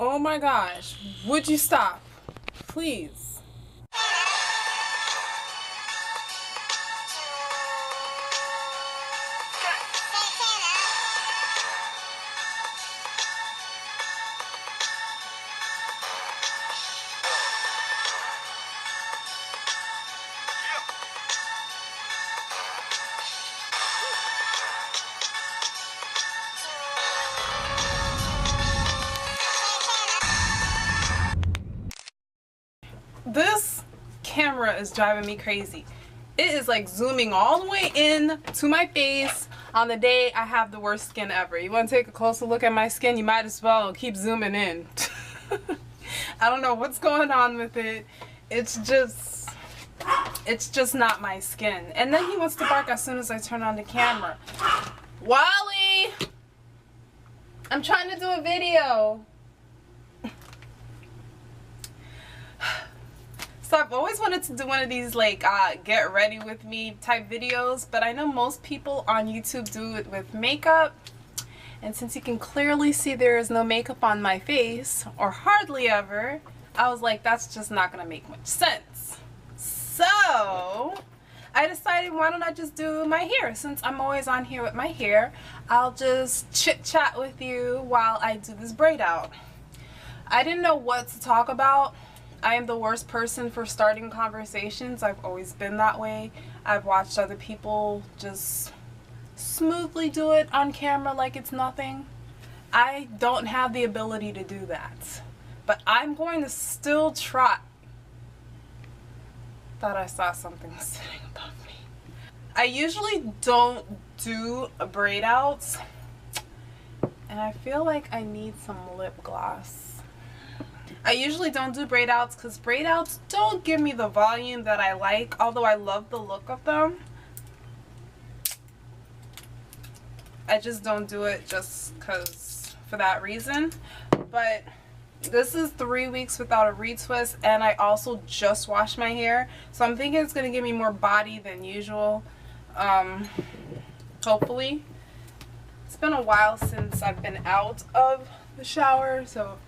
Oh my gosh, would you stop? Please. This camera is driving me crazy. It is like zooming all the way in to my face on the day I have the worst skin ever. You want to take a closer look at my skin? You might as well keep zooming in. I don't know what's going on with it. It's just not my skin. And then he wants to bark as soon as I turn on the camera. Wally! I'm trying to do a video. So I've always wanted to do one of these like get ready with me type videos, but I know most people on YouTube do it with makeup, and since you can clearly see there is no makeup on my face, or hardly ever, I was like, that's just not gonna make much sense. So I decided, why don't I just do my hair? Since I'm always on here with my hair, I'll just chit chat with you while I do this braid out. I didn't know what to talk about. I am the worst person for starting conversations. I've always been that way. I've watched other people just smoothly do it on camera like it's nothing. I don't have the ability to do that. But I'm going to still try. Thought I saw something sitting above me. I usually don't do braid outs, and I feel like I need some lip gloss. I usually don't do braid outs because braid outs don't give me the volume that I like, although I love the look of them. I just don't do it just because for that reason. But this is 3 weeks without a retwist, and I also just washed my hair, so I'm thinking it's going to give me more body than usual. Hopefully. It's been a while since I've been out of the shower, so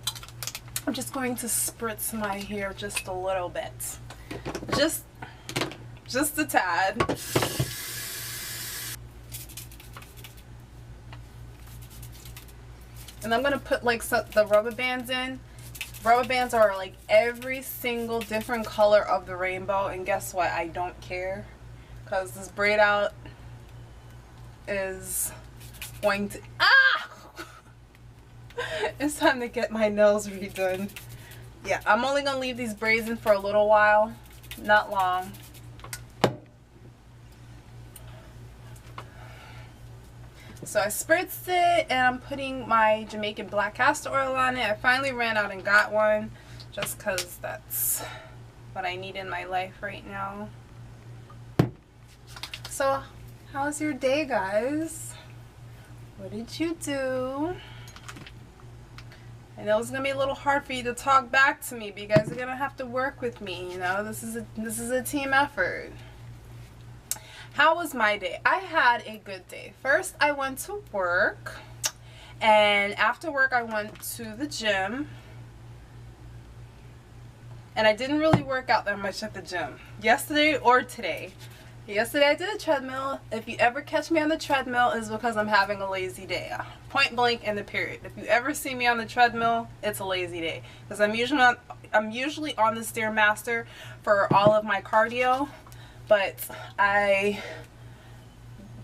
I'm just going to spritz my hair just a little bit. Just a tad. And I'm going to put like the rubber bands in. Rubber bands are like every single different color of the rainbow, and guess what? I don't care, because this braid out is going to... Ah! It's time to get my nails redone. Yeah, I'm only going to leave these braids in for a little while. Not long. So I spritzed it, and I'm putting my Jamaican black castor oil on it. I finally ran out and got one, just because that's what I need in my life right now. So, how's your day, guys? What did you do? I know it's gonna be a little hard for you to talk back to me, but you guys are gonna have to work with me. You know, this is a team effort. How was my day? I had a good day. First, I went to work, and after work, I went to the gym. And I didn't really work out that much at the gym yesterday or today. Yesterday I did a treadmill. If you ever catch me on the treadmill, it's because I'm having a lazy day. Point blank in the period. If you ever see me on the treadmill, it's a lazy day. Because I'm usually on the Stairmaster for all of my cardio, but I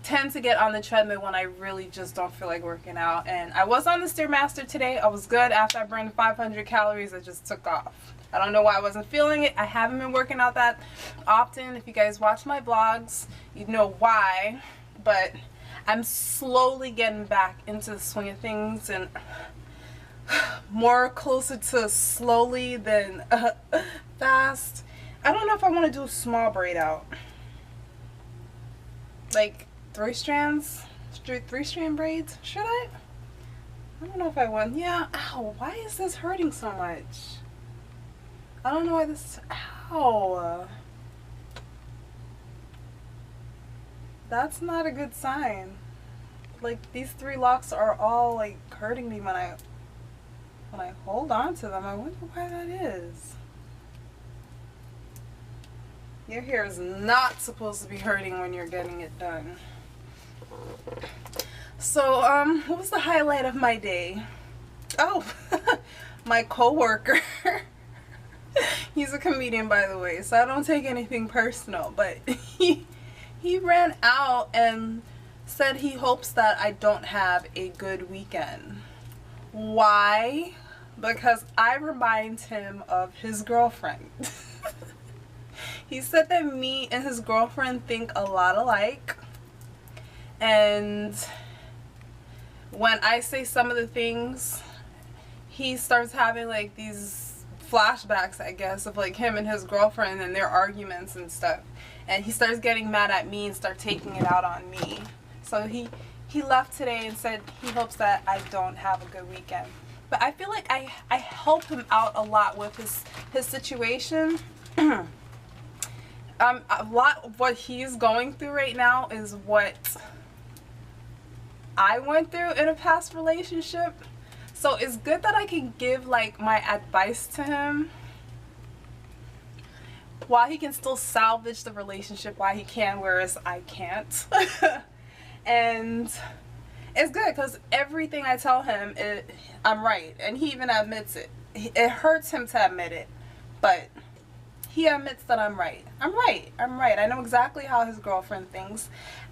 tend to get on the treadmill when I really just don't feel like working out. And I was on the Stairmaster today. I was good. After I burned 500 calories, I just took off. I don't know why I wasn't feeling it. I haven't been working out that often. If you guys watch my vlogs, you know why. But I'm slowly getting back into the swing of things, and more closer to slowly than fast. I don't know if I want to do a small braid out. Like 3 strands? 3-strand braids? Should I? I don't know if I want. Yeah. Ow. Why is this hurting so much? I don't know why this... Ow. That's not a good sign. Like, these 3 locks are all, like, hurting me when when I hold on to them. I wonder why that is. Your hair is not supposed to be hurting when you're getting it done. So, what was the highlight of my day? Oh, my coworker. He's a comedian, by the way, so I don't take anything personal, but he ran out and said he hopes that I don't have a good weekend. Why? Because I remind him of his girlfriend. He said that me and his girlfriend think a lot alike, and when I say some of the things, he starts having like these flashbacks, I guess, of like him and his girlfriend and their arguments and stuff, and he starts getting mad at me and start taking it out on me. So he left today and said he hopes that I don't have a good weekend. But I feel like I help him out a lot with his situation. A lot of what he's going through right now is what I went through in a past relationship. So it's good that I can give like my advice to him while he can still salvage the relationship while he can, whereas I can't. And it's good because everything I tell him, I'm right, and he even admits it. It hurts him to admit it, but he admits that I'm right. I'm right. I'm right. I know exactly how his girlfriend thinks.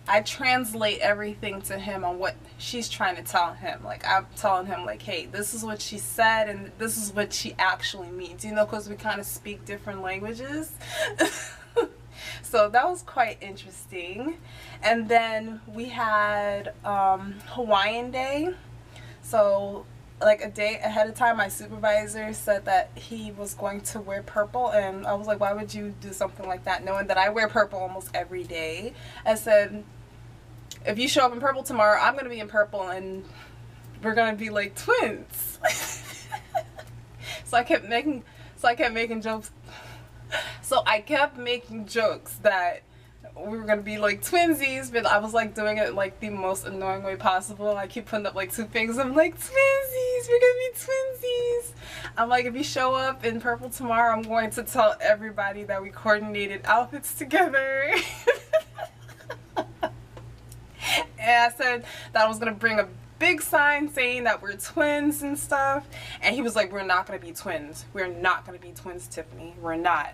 I translate everything to him on what she's trying to tell him. Like, I'm telling him, like, hey, this is what she said and this is what she actually means. You know, because we kind of speak different languages. So that was quite interesting. And then we had Hawaiian Day. So like a day ahead of time, my supervisor said that he was going to wear purple, and I was like, why would you do something like that, knowing that I wear purple almost every day? I said, if you show up in purple tomorrow, I'm gonna be in purple and we're gonna be like twins. So I kept making jokes. So I kept making jokes that we were gonna be like twinsies, but I was like doing it like the most annoying way possible. I keep putting up like two fingers. I'm like, twinsies, we're gonna be twinsies. I'm like, if you show up in purple tomorrow, I'm going to tell everybody that we coordinated outfits together. And I said that I was gonna bring a big sign saying that we're twins and stuff, and he was like, we're not gonna be twins. We're not gonna be twins, Tiffany. We're not.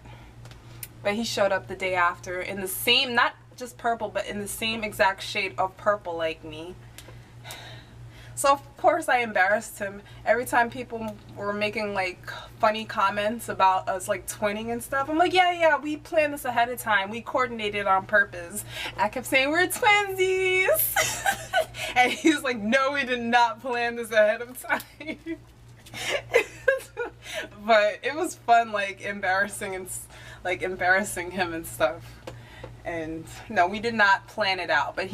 But he showed up the day after in the same, not just purple, but in the same exact shade of purple like me. So of course I embarrassed him. Every time people were making like funny comments about us like twinning and stuff, I'm like, yeah, we planned this ahead of time. We coordinated on purpose. I kept saying, we're twinsies. And he's like, no, we did not plan this ahead of time. But it was fun, like embarrassing him and stuff. And no, we did not plan it out, but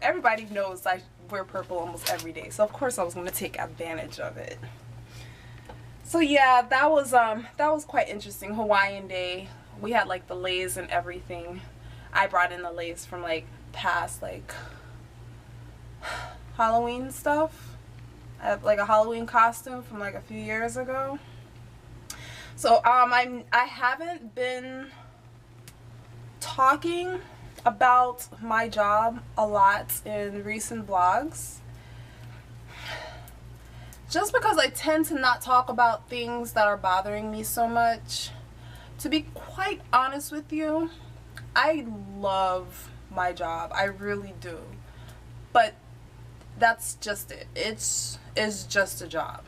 everybody knows I wear purple almost every day, so of course I was going to take advantage of it. So yeah, that was quite interesting. Hawaiian Day, we had like the leis and everything. I brought in the leis from like past like Halloween stuff. I have like a Halloween costume from like a few years ago. So I haven't been talking about my job a lot in recent vlogs, just because I tend to not talk about things that are bothering me so much. To be quite honest with you, I love my job, I really do, but that's just it. It's just a job.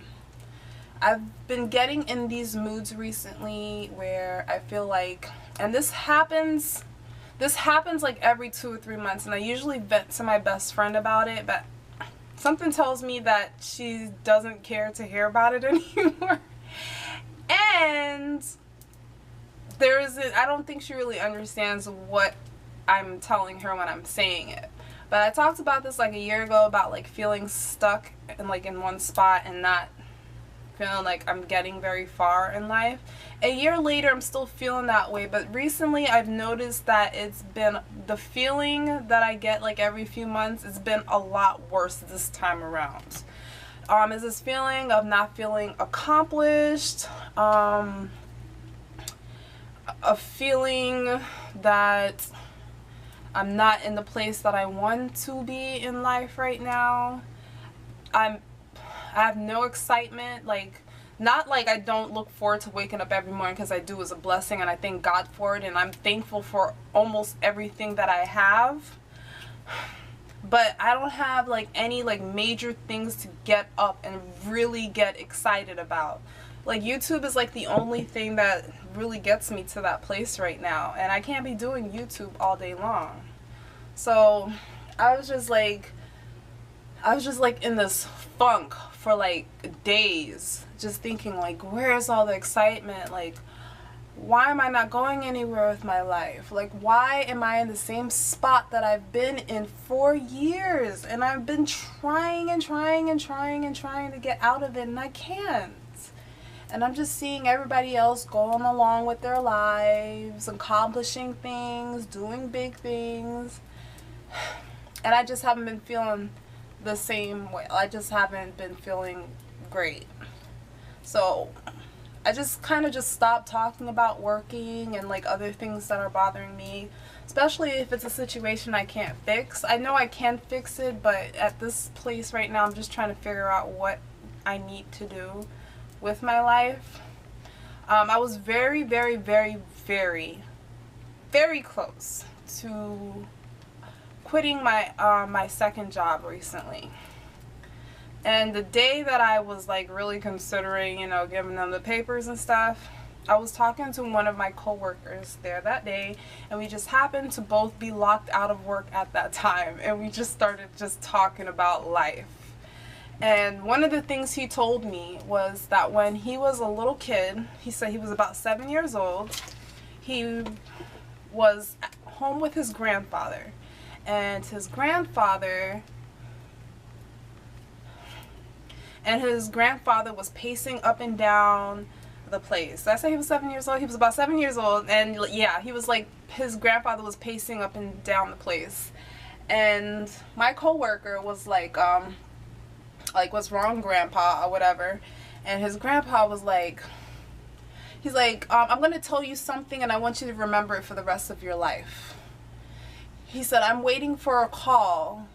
I've been getting in these moods recently where I feel like, and this happens like every 2 or 3 months, and I usually vent to my best friend about it, but something tells me that she doesn't care to hear about it anymore. And I don't think she really understands what I'm telling her when I'm saying it. But I talked about this like a year ago about like feeling stuck in one spot and not feeling like I'm getting very far in life. A year later, I'm still feeling that way, but recently I've noticed that it's been, the feeling that I get like every few months, it's been a lot worse this time around. is this feeling of not feeling accomplished, a feeling that I'm not in the place that I want to be in life right now. I have no excitement, like, not like I don't look forward to waking up every morning, because I do, is a blessing, and I thank God for it, and I'm thankful for almost everything that I have. But I don't have like any like major things to get up and really get excited about. Like YouTube is like the only thing that really gets me to that place right now, and I can't be doing YouTube all day long. So I was just like in this funk for like days, just thinking like, where's all the excitement? Like, why am I not going anywhere with my life? Like, why am I in the same spot that I've been in for years? And I've been trying and trying and trying and trying to get out of it, and I can't. And I'm just seeing everybody else going along with their lives, accomplishing things, doing big things. And I just haven't been feeling the same way. I just haven't been feeling great. So I just kind of just stopped talking about working and like other things that are bothering me, especially if it's a situation I can't fix. I know I can fix it, but at this place right now, I'm just trying to figure out what I need to do with my life. I was very, very, very, very, very close to quitting my my second job recently. And the day that I was like really considering, you know, giving them the papers and stuff, I was talking to one of my coworkers there that day, and we just happened to both be locked out of work at that time, and we just started just talking about life. And one of the things he told me was that when he was a little kid, he said he was about 7 years old, he was at home with his grandfather, and his grandfather was pacing up and down the place. Did I say he was 7 years old? He was about 7 years old, and yeah, he was like, his grandfather was pacing up and down the place. And my coworker was like, what's wrong, Grandpa, or whatever. And his grandpa was like, he's like, I'm gonna tell you something, and I want you to remember it for the rest of your life. He said, I'm waiting for a call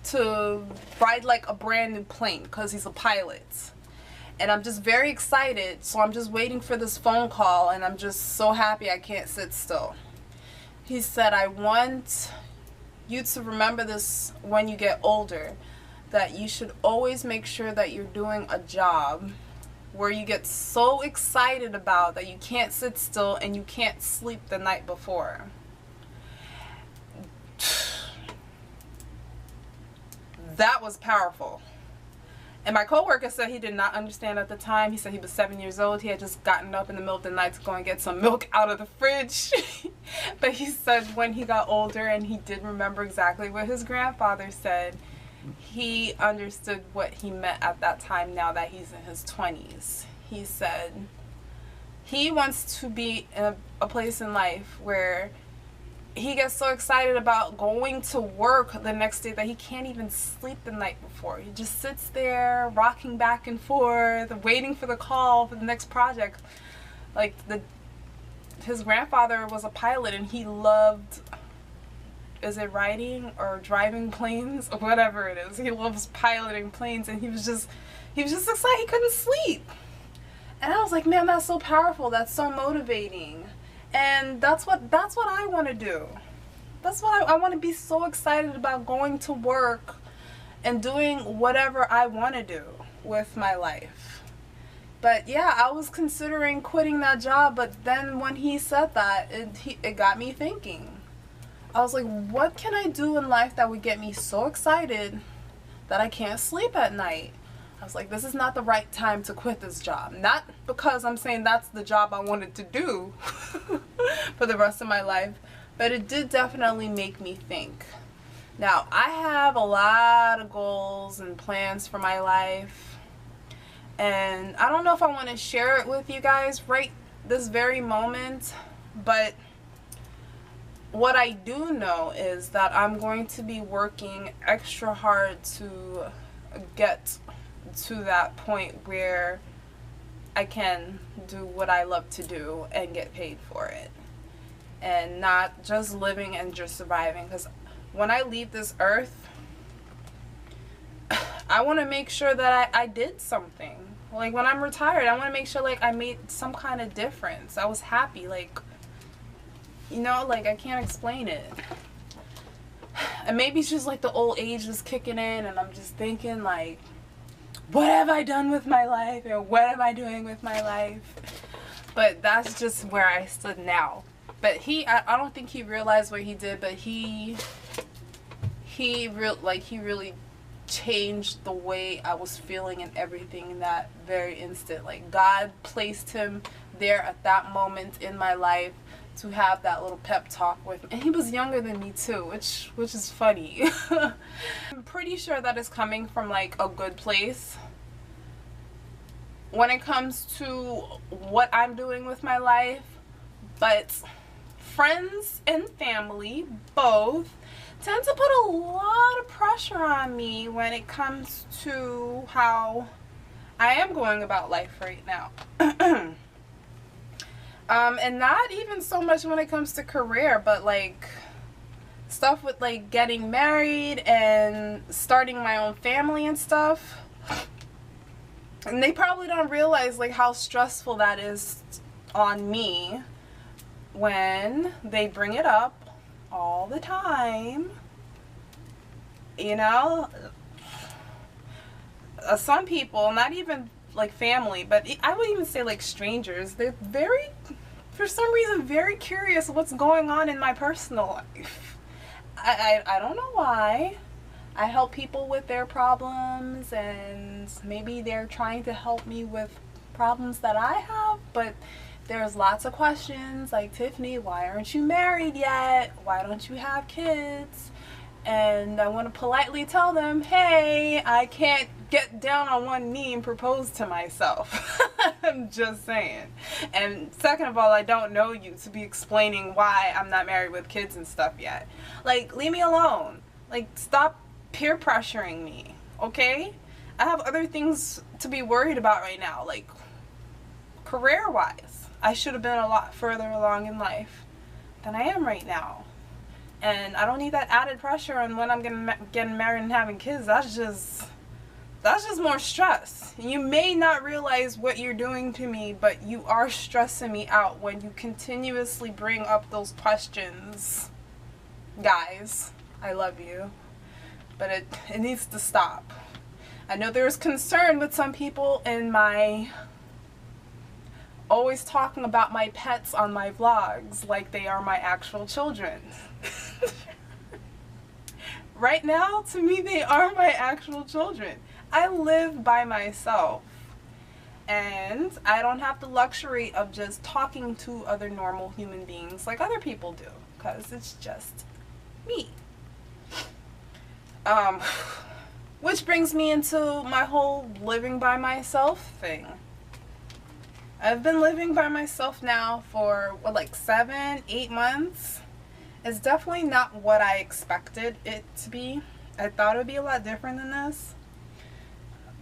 to ride like a brand new plane, because he's a pilot, and I'm just very excited, so I'm just waiting for this phone call, and I'm just so happy I can't sit still. He said, I want you to remember this when you get older, that you should always make sure that you're doing a job where you get so excited about that you can't sit still and you can't sleep the night before. That was powerful. And my coworker said he did not understand at the time. He said he was 7 years old. He had just gotten up in the middle of the night to go and get some milk out of the fridge. But he said when he got older and he did remember exactly what his grandfather said, he understood what he meant at that time, now that he's in his 20s. He said he wants to be in a place in life where he gets so excited about going to work the next day that he can't even sleep the night before. He just sits there rocking back and forth, waiting for the call for the next project. Like, his grandfather was a pilot, and he loved, is it riding or driving planes or whatever it is. He loves piloting planes, and he was just excited he couldn't sleep. And I was like, man, that's so powerful. That's so motivating. And that's what I want to do. That's what I want to be so excited about, going to work and doing whatever I want to do with my life. But yeah, I was considering quitting that job, but then when he said that, it got me thinking. I was like, what can I do in life that would get me so excited that I can't sleep at night? I was like, this is not the right time to quit this job. Not because I'm saying that's the job I wanted to do for the rest of my life, but it did definitely make me think. Now, I have a lot of goals and plans for my life, and I don't know if I want to share it with you guys right this very moment, but what I do know is that I'm going to be working extra hard to get to that point where I can do what I love to do and get paid for it, and not just living and just surviving. Because when I leave this earth, I want to make sure that I did something. Like when I'm retired, I want to make sure like I made some kind of difference. I was happy, like, you know, like I can't explain it. And maybe it's just like the old age is kicking in, and I'm just thinking like, what have I done with my life, and what am I doing with my life? But that's just where I stood now. But I don't think he realized what he did, but he really changed the way I was feeling and everything in that very instant. Like God placed him there at that moment in my life to have that little pep talk with me. And he was younger than me too, which is funny. I'm pretty sure that is coming from like a good place. When it comes to what I'm doing with my life, but friends and family both tend to put a lot of pressure on me when it comes to how I am going about life right now. And not even so much when it comes to career, but like stuff with like getting married and starting my own family and stuff. And they probably don't realize like how stressful that is on me when they bring it up all the time, you know. Some people, not even like family, but I would even say like strangers, they're very, for some reason, very curious what's going on in my personal life. I don't know why. I help people with their problems, and maybe they're trying to help me with problems that I have, but there's lots of questions like, Tiffany, why aren't you married yet? Why don't you have kids? And I want to politely tell them, hey, I can't get down on one knee and propose to myself. I'm just saying. And second of all, I don't know you to be explaining why I'm not married with kids and stuff yet. Like, leave me alone. Like, stop peer pressuring me, okay? I have other things to be worried about right now, like career-wise. I should have been a lot further along in life than I am right now. And I don't need that added pressure on when I'm getting married and having kids. That's just more stress. You may not realize what you're doing to me, but you are stressing me out when you continuously bring up those questions. Guys, I love you, but it needs to stop. I know there's concern with some people in my always talking about my pets on my vlogs like they are my actual children. Right now, to me, they are my actual children. I live by myself, and I don't have the luxury of just talking to other normal human beings like other people do, because it's just me. Which brings me into my whole living by myself thing. I've been living by myself now for, what, like 7-8 months. It's definitely not what I expected it to be. I thought it would be a lot different than this.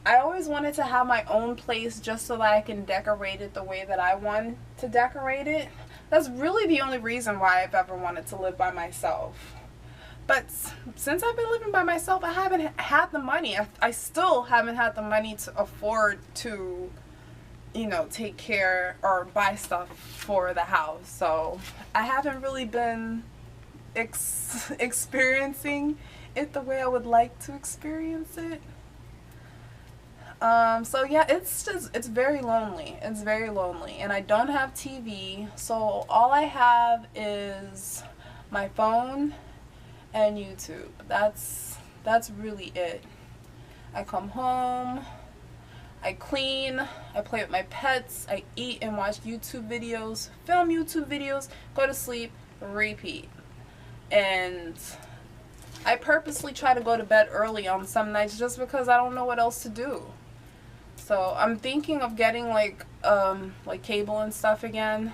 I always wanted to have my own place just so that I can decorate it the way that I want to decorate it. That's really the only reason why I've ever wanted to live by myself. But since I've been living by myself, I haven't had the money. I still haven't had the money to afford to, you know, take care or buy stuff for the house. So I haven't really been experiencing it the way I would like to experience it. So yeah, it's very lonely. It's very lonely, and I don't have TV, so all I have is my phone and YouTube. That's really it. I come home, I clean, I play with my pets, I eat and watch YouTube videos, film YouTube videos, go to sleep, repeat. And I purposely try to go to bed early on some nights just because I don't know what else to do. So I'm thinking of getting like cable and stuff again.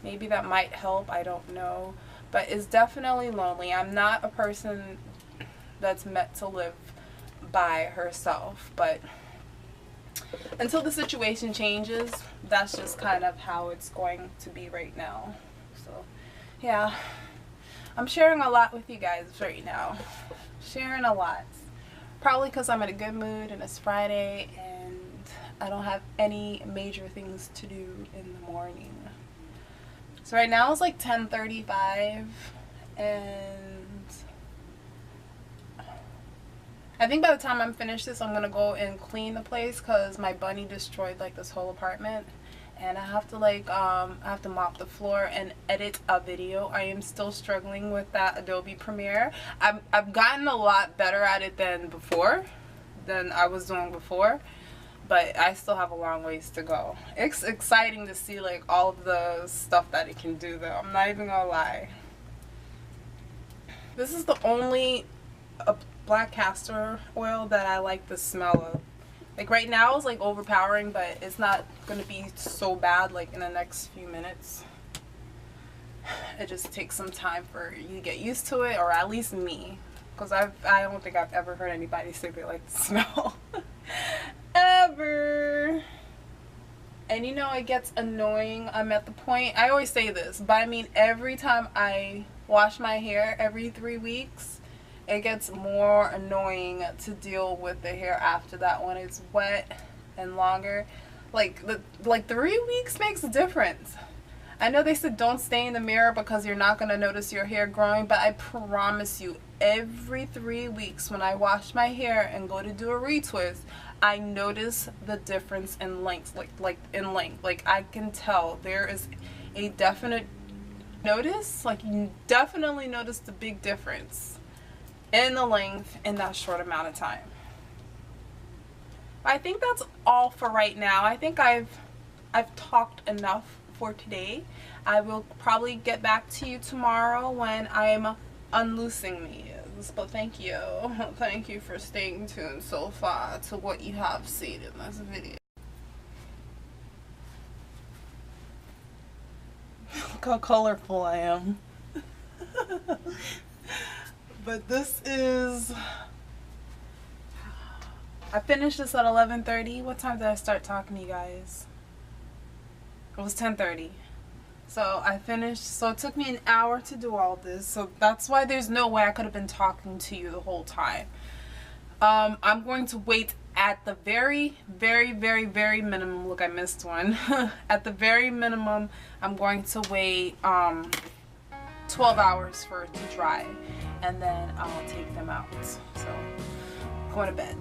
Maybe that might help, I don't know. But it's definitely lonely. I'm not a person that's meant to live by herself. But until the situation changes, that's just kind of how it's going to be right now. So yeah, I'm sharing a lot with you guys right now. Sharing a lot. Probably because I'm in a good mood and it's Friday and I don't have any major things to do in the morning. So right now it's like 10:35 and I think by the time I'm finished this, I'm going to go and clean the place because my bunny destroyed like this whole apartment. And I have to like I have to mop the floor and edit a video. I am still struggling with that Adobe Premiere. I've gotten a lot better at it than I was doing before, but I still have a long ways to go. It's exciting to see like all of the stuff that it can do though. I'm not even gonna lie. This is the only black castor oil that I like the smell of. Like right now it's like overpowering, but it's not gonna be so bad like in the next few minutes. It just takes some time for you to get used to it, or at least me, because I don't think I've ever heard anybody say they like the smell ever. And you know, it gets annoying. I'm at the point, I always say this, but I mean every time I wash my hair every 3 weeks, it gets more annoying to deal with the hair after that when it's wet and longer. Like 3 weeks makes a difference. I know they said don't stay in the mirror because you're not going to notice your hair growing, but I promise you every 3 weeks when I wash my hair and go to do a retwist, I notice the difference in length. Like in length. Like I can tell there is a definite notice. Like you definitely notice the big difference in the length in that short amount of time. I think that's all for right now. I think I've talked enough for today. I will probably get back to you tomorrow when I'm unloosing these. But thank you. Thank you for staying tuned so far to what you have seen in this video. Look how colorful I am. But this is, I finished this at 11:30. What time did I start talking to you guys? It was 10:30. So I finished, so it took me an hour to do all this. So that's why there's no way I could have been talking to you the whole time. I'm going to wait at the very minimum. Look, I missed one. At the very minimum, I'm going to wait 12 hours for it to dry. And then I'll take them out. So, going to bed.